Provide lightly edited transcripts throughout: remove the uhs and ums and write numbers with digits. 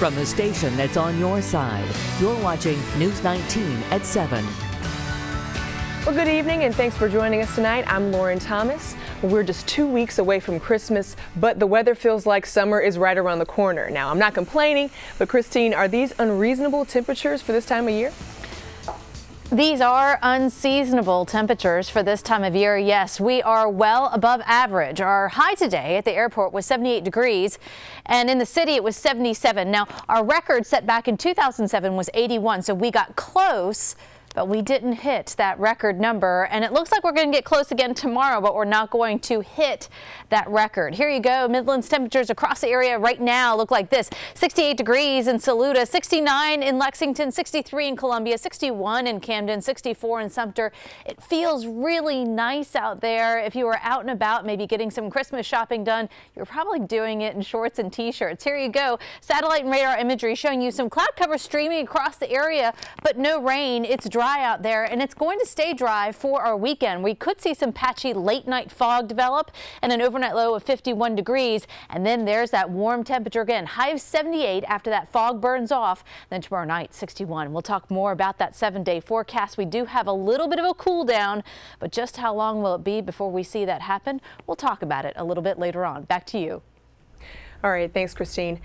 from the station that's on your side. You're watching News 19 at 7. Well, good evening and thanks for joining us tonight. I'm Lauren Thomas. We're just 2 weeks away from Christmas, but the weather feels like summer is right around the corner. Now, I'm not complaining, but Christine, are these unreasonable temperatures for this time of year? These are unseasonable temperatures for this time of year. Yes, we are well above average. Our high today at the airport was 78 degrees, and in the city it was 77. Now, our record set back in 2007 was 81, so we got close, but we didn't hit that record number, and it looks like we're going to get close again tomorrow, but we're not going to hit that record. Here you go. Midland's temperatures across the area right now look like this. 68 degrees in Saluda, 69 in Lexington, 63 in Columbia, 61 in Camden, 64 in Sumter. It feels really nice out there. If you were out and about, maybe getting some Christmas shopping done, you're probably doing it in shorts and t-shirts. Here you go. Satellite and radar imagery showing you some cloud cover streaming across the area, but no rain. It's dry out there, and it's going to stay dry for our weekend. We could see some patchy late night fog develop and an overnight low of 51 degrees. And then there's that warm temperature again, high of 78 after that fog burns off. Then tomorrow night, 61. We'll talk more about that 7-day forecast. We do have a little bit of a cool down, but just how long will it be before we see that happen? We'll talk about it a little bit later on. Back to you. All right, thanks, Christine.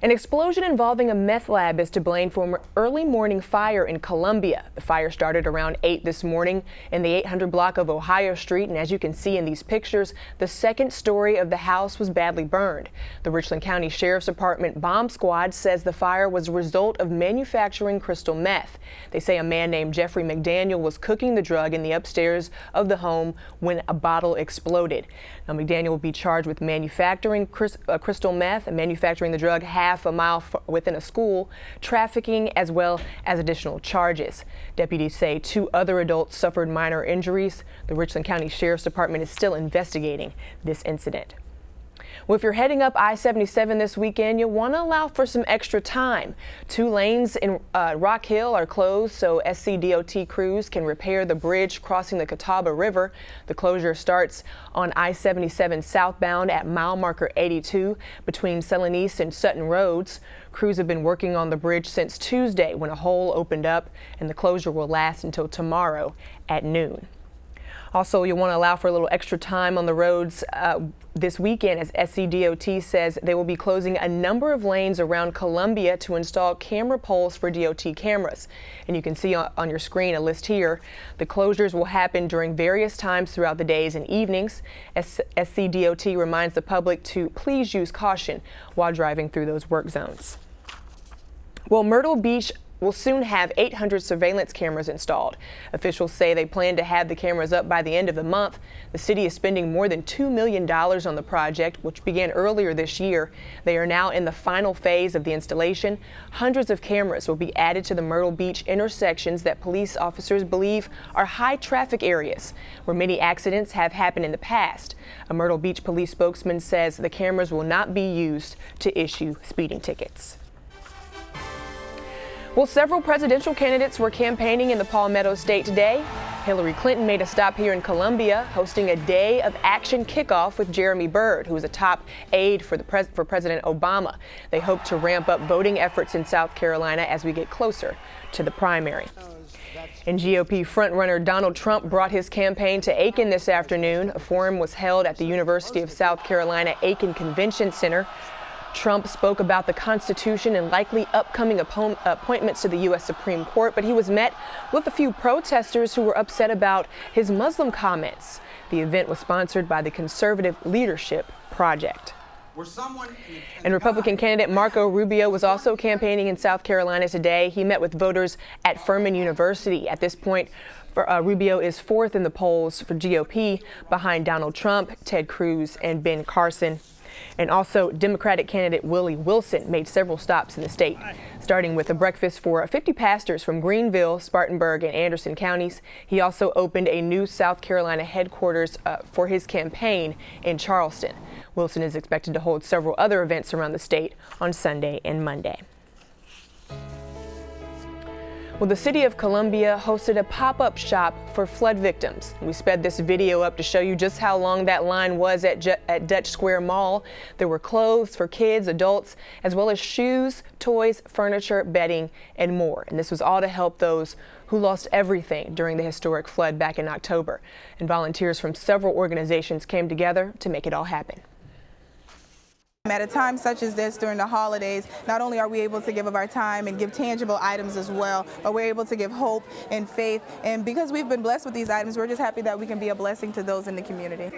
An explosion involving a meth lab is to blame for an early morning fire in Columbia. The fire started around 8 this morning in the 800 block of Ohio Street, and as you can see in these pictures, the second story of the house was badly burned. The Richland County Sheriff's Department bomb squad says the fire was a result of manufacturing crystal meth. They say a man named Jeffrey McDaniel was cooking the drug in the upstairs of the home when a bottle exploded. Now, McDaniel will be charged with manufacturing crystal meth and manufacturing the drug half a mile within a school, trafficking, as well as additional charges. Deputies say 2 other adults suffered minor injuries. The Richland County Sheriff's Department is still investigating this incident. Well, if you're heading up I-77 this weekend, you'll want to allow for some extra time. 2 lanes in Rock Hill are closed so SCDOT crews can repair the bridge crossing the Catawba River. The closure starts on I-77 southbound at mile marker 82 between Selland East and Sutton Roads. Crews have been working on the bridge since Tuesday when a hole opened up, and the closure will last until tomorrow at noon. Also, you'll want to allow for a little extra time on the roads this weekend, as SCDOT says they will be closing a number of lanes around Columbia to install camera poles for DOT cameras. And you can see on your screen a list here. The closures will happen during various times throughout the days and evenings. SCDOT reminds the public to please use caution while driving through those work zones. Well, Myrtle Beach will soon have 800 surveillance cameras installed. Officials say they plan to have the cameras up by the end of the month. The city is spending more than $2 million on the project, which began earlier this year. They are now in the final phase of the installation. Hundreds of cameras will be added to the Myrtle Beach intersections that police officers believe are high traffic areas where many accidents have happened in the past. A Myrtle Beach police spokesman says the cameras will not be used to issue speeding tickets. Well, several presidential candidates were campaigning in the Palmetto State today. Hillary Clinton made a stop here in Columbia, hosting a day of action kickoff with Jeremy Byrd, who is a top aide for President Obama. They hope to ramp up voting efforts in South Carolina as we get closer to the primary. And GOP frontrunner Donald Trump brought his campaign to Aiken this afternoon. A forum was held at the University of South Carolina Aiken Convention Center. Trump spoke about the Constitution and likely upcoming appointments to the U.S. Supreme Court, but he was met with a few protesters who were upset about his Muslim comments. The event was sponsored by the Conservative Leadership Project. And Republican candidate Marco Rubio was also campaigning in South Carolina today. He met with voters at Furman University. At this point, Rubio is 4th in the polls for GOP behind Donald Trump, Ted Cruz, and Ben Carson. And also, Democratic candidate Willie Wilson made several stops in the state, starting with a breakfast for 50 pastors from Greenville, Spartanburg, and Anderson counties. He also opened a new South Carolina headquarters for his campaign in Charleston. Wilson is expected to hold several other events around the state on Sunday and Monday. Well, the city of Columbia hosted a pop-up shop for flood victims. We sped this video up to show you just how long that line was at Dutch Square Mall. There were clothes for kids, adults, as well as shoes, toys, furniture, bedding, and more. And this was all to help those who lost everything during the historic flood back in October. And volunteers from several organizations came together to make it all happen. At a time such as this during the holidays, not only are we able to give of our time and give tangible items as well, but we're able to give hope and faith. And because we've been blessed with these items, we're just happy that we can be a blessing to those in the community.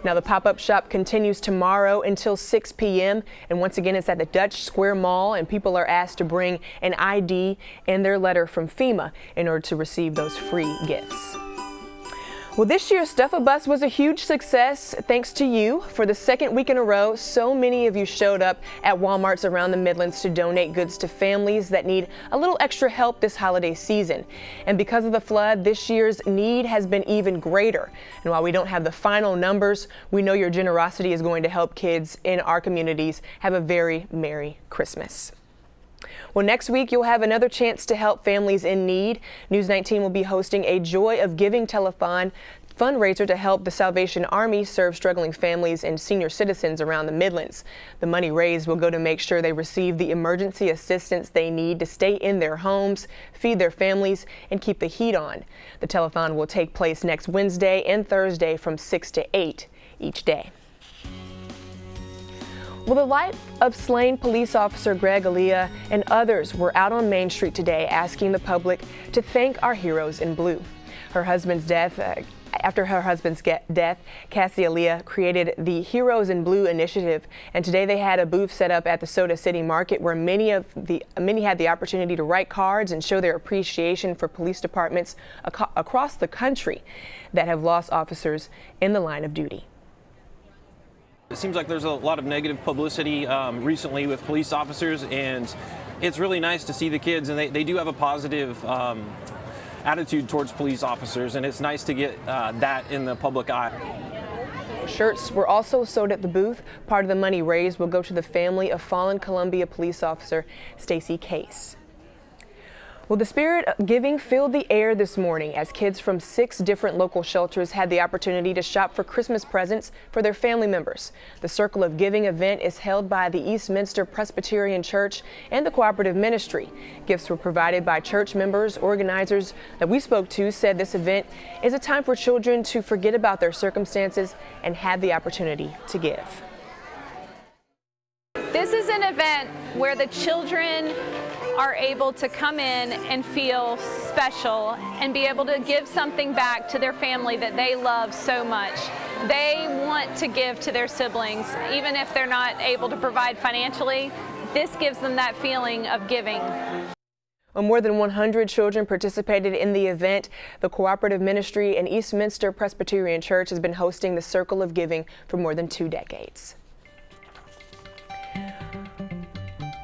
Now, the pop-up shop continues tomorrow until 6 p.m. And once again, it's at the Dutch Square Mall, and people are asked to bring an ID and their letter from FEMA in order to receive those free gifts. Well, this year's Stuff-A-Bus was a huge success thanks to you. For the second week in a row, so many of you showed up at Walmarts around the Midlands to donate goods to families that need a little extra help this holiday season. And because of the flood, this year's need has been even greater. And while we don't have the final numbers, we know your generosity is going to help kids in our communities have a very Merry Christmas. Well, next week you'll have another chance to help families in need. News 19 will be hosting a Joy of Giving telethon fundraiser to help the Salvation Army serve struggling families and senior citizens around the Midlands. The money raised will go to make sure they receive the emergency assistance they need to stay in their homes, feed their families, and keep the heat on. The telethon will take place next Wednesday and Thursday from 6 to 8 each day. Well, the life of slain police officer Greg Aaliyah and others were out on Main Street today asking the public to thank our heroes in blue. After her husband's death, Cassie Aaliyah created the Heroes in Blue initiative, and today they had a booth set up at the Soda City Market where many had the opportunity to write cards and show their appreciation for police departments across the country that have lost officers in the line of duty. It seems like there's a lot of negative publicity recently with police officers, and it's really nice to see the kids, and they do have a positive attitude towards police officers, and it's nice to get that in the public eye. Shirts were also sold at the booth. Part of the money raised will go to the family of fallen Columbia police officer Stacy Case. Well, the spirit of giving filled the air this morning as kids from 6 different local shelters had the opportunity to shop for Christmas presents for their family members. The Circle of Giving event is held by the Eastminster Presbyterian Church and the Cooperative Ministry. Gifts were provided by church members. Organizers that we spoke to said this event is a time for children to forget about their circumstances and have the opportunity to give. This is an event where the children are able to come in and feel special and be able to give something back to their family that they love so much. They want to give to their siblings, even if they're not able to provide financially. This gives them that feeling of giving. Well, more than 100 children participated in the event. The Cooperative Ministry and Eastminster Presbyterian Church has been hosting the Circle of Giving for more than 2 decades.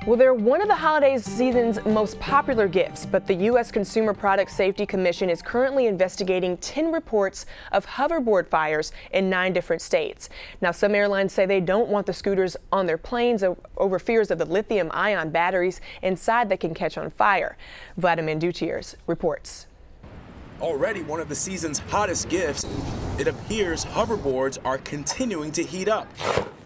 Well, they're one of the holiday season's most popular gifts, but the U.S. Consumer Product Safety Commission is currently investigating 10 reports of hoverboard fires in 9 different states. Now, some airlines say they don't want the scooters on their planes over fears of the lithium-ion batteries inside that can catch on fire. Vladimir Dutiers reports. Already one of the season's hottest gifts, it appears hoverboards are continuing to heat up.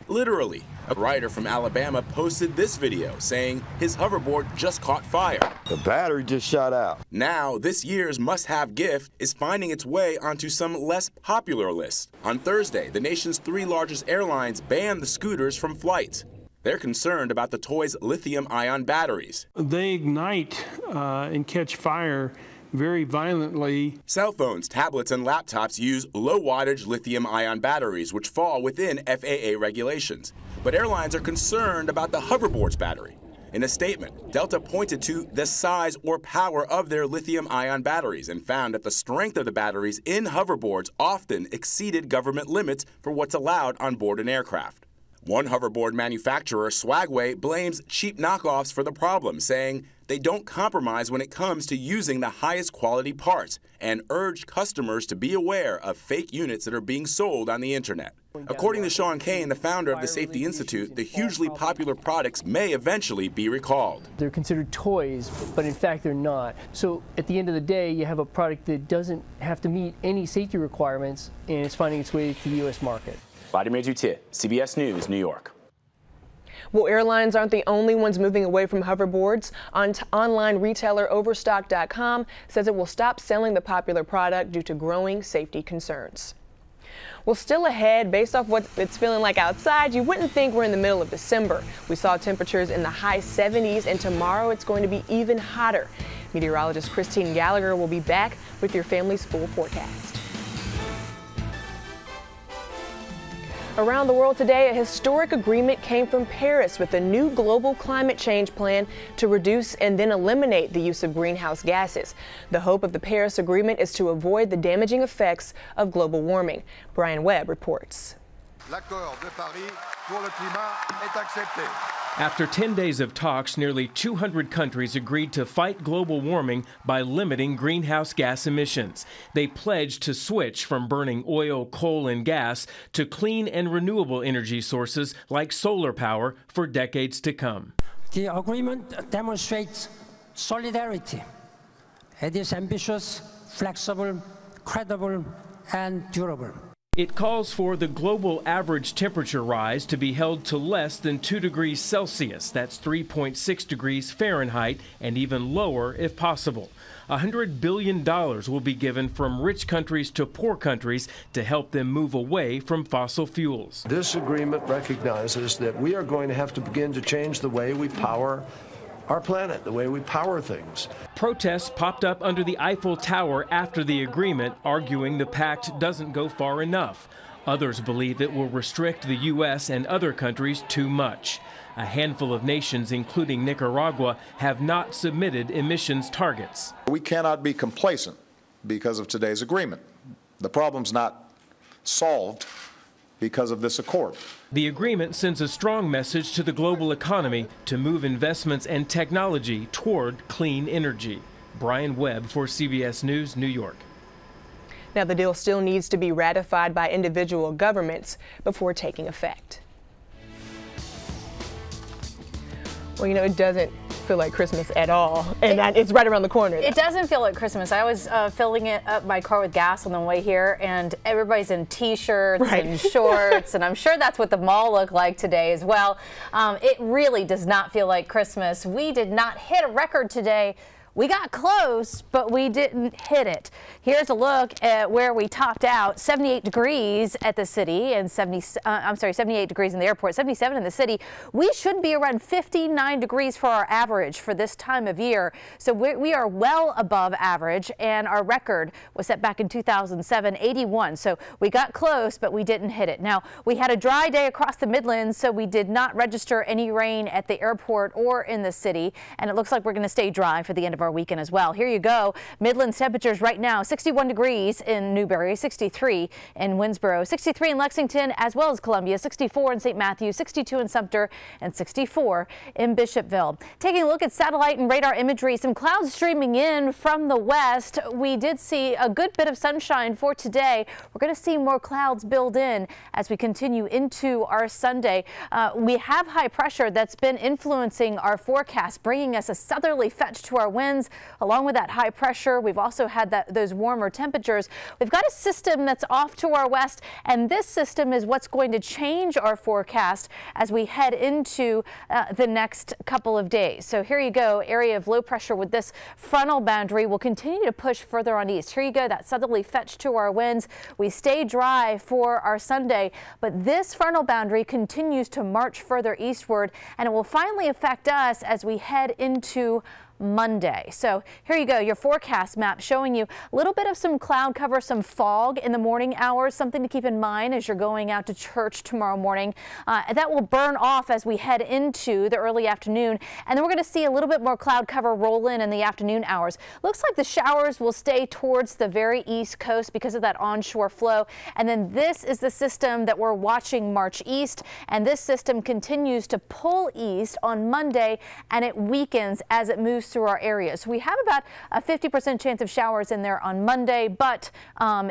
Literally. A writer from Alabama posted this video saying his hoverboard just caught fire. The battery just shot out. Now, this year's must-have gift is finding its way onto some less popular lists. On Thursday, the nation's 3 largest airlines banned the scooters from flights. They're concerned about the toy's lithium-ion batteries. They ignite and catch fire very violently. Cell phones, tablets, and laptops use low-wattage lithium-ion batteries, which fall within FAA regulations. But airlines are concerned about the hoverboard's battery. In a statement, Delta pointed to the size or power of their lithium-ion batteries and found that the strength of the batteries in hoverboards often exceeded government limits for what's allowed on board an aircraft. One hoverboard manufacturer, Swagway, blames cheap knockoffs for the problem, saying they don't compromise when it comes to using the highest quality parts and urged customers to be aware of fake units that are being sold on the internet. According to Sean Kane, the founder of the Safety Institute, the hugely popular products may eventually be recalled. They're considered toys, but in fact they're not. So at the end of the day, you have a product that doesn't have to meet any safety requirements, and it's finding its way to the U.S. market. Vladimir Duthier, CBS News, New York. Well, airlines aren't the only ones moving away from hoverboards. Online retailer Overstock.com says it will stop selling the popular product due to growing safety concerns. Well, still ahead, based off what it's feeling like outside, you wouldn't think we're in the middle of December. We saw temperatures in the high 70s, and tomorrow it's going to be even hotter. Meteorologist Christine Gallagher will be back with your family's full forecast. Around the world today, a historic agreement came from Paris with a new global climate change plan to reduce and then eliminate the use of greenhouse gases. The hope of the Paris Agreement is to avoid the damaging effects of global warming. Brian Webb reports. L'accord de Paris pour le climat est accepté. After 10 days of talks, nearly 200 countries agreed to fight global warming by limiting greenhouse gas emissions. They pledged to switch from burning oil, coal, and gas to clean and renewable energy sources like solar power for decades to come. The agreement demonstrates solidarity. It is ambitious, flexible, credible, and durable. It calls for the global average temperature rise to be held to less than 2 degrees Celsius, that's 3.6 degrees Fahrenheit, and even lower if possible. $100 billion will be given from rich countries to poor countries to help them move away from fossil fuels. This agreement recognizes that we are going to have to begin to change the way we power our planet, the way we power things. Protests popped up under the Eiffel Tower after the agreement, arguing the pact doesn't go far enough. Others believe it will restrict the U.S. and other countries too much. A handful of nations, including Nicaragua, have not submitted emissions targets. We cannot be complacent because of today's agreement. The problem's not solved because of this accord. The agreement sends a strong message to the global economy to move investments and technology toward clean energy. Brian Webb for CBS News, New York. Now, the deal still needs to be ratified by individual governments before taking effect. Well, you know, it doesn't feel like Christmas at all, and it's right around the corner. It doesn't feel like Christmas. I was filling up my car with gas on the way here, and everybody's in T-shirts and shorts, and I'm sure that's what the mall looked like today as well. It really does not feel like Christmas. We did not hit a record today. We got close, but we didn't hit it. Here's a look at where we topped out. 78 degrees at the city and 78 degrees in the airport, 77 in the city. We should be around 59 degrees for our average for this time of year. So we are well above average, and our record was set back in 2007, 81. So we got close, but we didn't hit it. Now, we had a dry day across the Midlands, so we did not register any rain at the airport or in the city, and it looks like we're going to stay dry for the end of our weekend as well. Here you go. Midlands temperatures right now, 61 degrees in Newberry, 63 in Winsboro, 63 in Lexington, as well as Columbia, 64 in St. Matthews, 62 in Sumter, and 64 in Bishopville. Taking a look at satellite and radar imagery, some clouds streaming in from the west. We did see a good bit of sunshine for today. We're going to see more clouds build in as we continue into our Sunday. We have high pressure that's been influencing our forecast, bringing us a southerly fetch to our winds. Along with that high pressure, we've also had those warmer temperatures. We've got a system that's off to our west, and this system is what's going to change our forecast as we head into the next couple of days. So here you go. Area of low pressure with this frontal boundary will continue to push further on east. Here you go. That southerly fetch to our winds. We stay dry for our Sunday, but this frontal boundary continues to march further eastward, and it will finally affect us as we head into Monday. So here you go, your forecast map showing you a little bit of some cloud cover, some fog in the morning hours, something to keep in mind as you're going out to church tomorrow morning. That will burn off as we head into the early afternoon, and then we're going to see a little bit more cloud cover roll in the afternoon hours. Looks like the showers will stay towards the very east coast because of that onshore flow, and then this is the system that we're watching march east, and this system continues to pull east on Monday, and it weakens as it moves through our area. So we have about a 50% chance of showers in there on Monday, but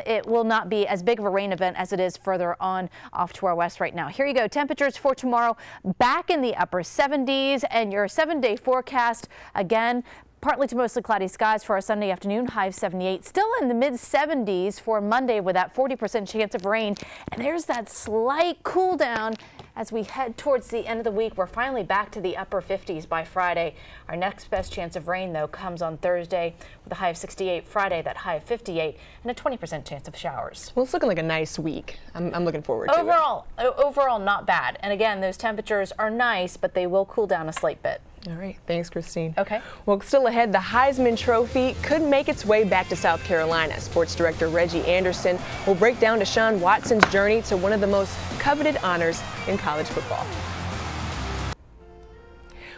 it will not be as big of a rain event as it is further on off to our west right now. Here you go. Temperatures for tomorrow back in the upper 70s, and your 7-day forecast again. Partly to mostly cloudy skies for our Sunday afternoon, high of 78. Still in the mid-70s for Monday with that 40% chance of rain. And there's that slight cool down as we head towards the end of the week. We're finally back to the upper 50s by Friday. Our next best chance of rain, though, comes on Thursday with a high of 68. Friday, that high of 58 and a 20% chance of showers. Well, it's looking like a nice week. I'm looking forward to it. Overall, not bad. And again, those temperatures are nice, but they will cool down a slight bit. All right. Thanks, Christine. Okay. Well, still ahead, the Heisman Trophy could make its way back to South Carolina. Sports director Reggie Anderson will break down Deshaun Watson's journey to one of the most coveted honors in college football.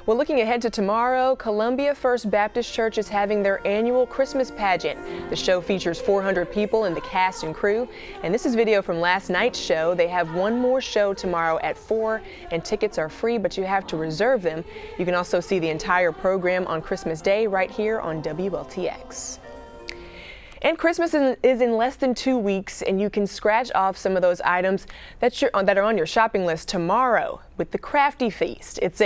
Well, looking ahead to tomorrow, Columbia First Baptist Church is having their annual Christmas pageant. The show features 400 people in the cast and crew. And this is video from last night's show. They have one more show tomorrow at 4, and tickets are free, but you have to reserve them. You can also see the entire program on Christmas Day right here on WLTX. And Christmas is in less than 2 weeks, and you can scratch off some of those items that are on your shopping list tomorrow with the Crafty Feast. It's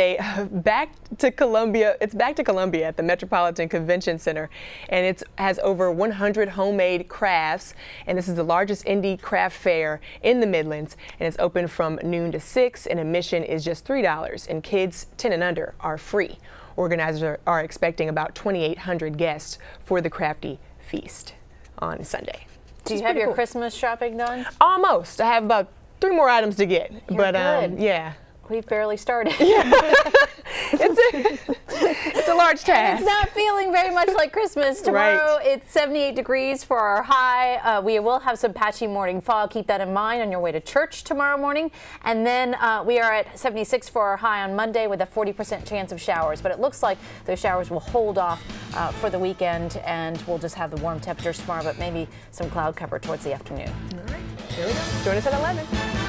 back to Columbia at the Metropolitan Convention Center, and it has over 100 homemade crafts. And this is the largest indie craft fair in the Midlands, and it's open from noon to 6, and admission is just $3, and kids 10 and under are free. Organizers are expecting about 2,800 guests for the Crafty Feast on Sunday. Do you have your Christmas shopping done? Almost. I have about 3 more items to get. You're good. Yeah. We've barely started. Yeah. It's a large task. It's not feeling very much like Christmas. Tomorrow it's 78 degrees for our high. We will have some patchy morning fog. Keep that in mind on your way to church tomorrow morning. And then we are at 76 for our high on Monday with a 40% chance of showers. But it looks like those showers will hold off for the weekend, and we'll just have the warm temperatures tomorrow, but maybe some cloud cover towards the afternoon. All right. Here we go. Join us at 11.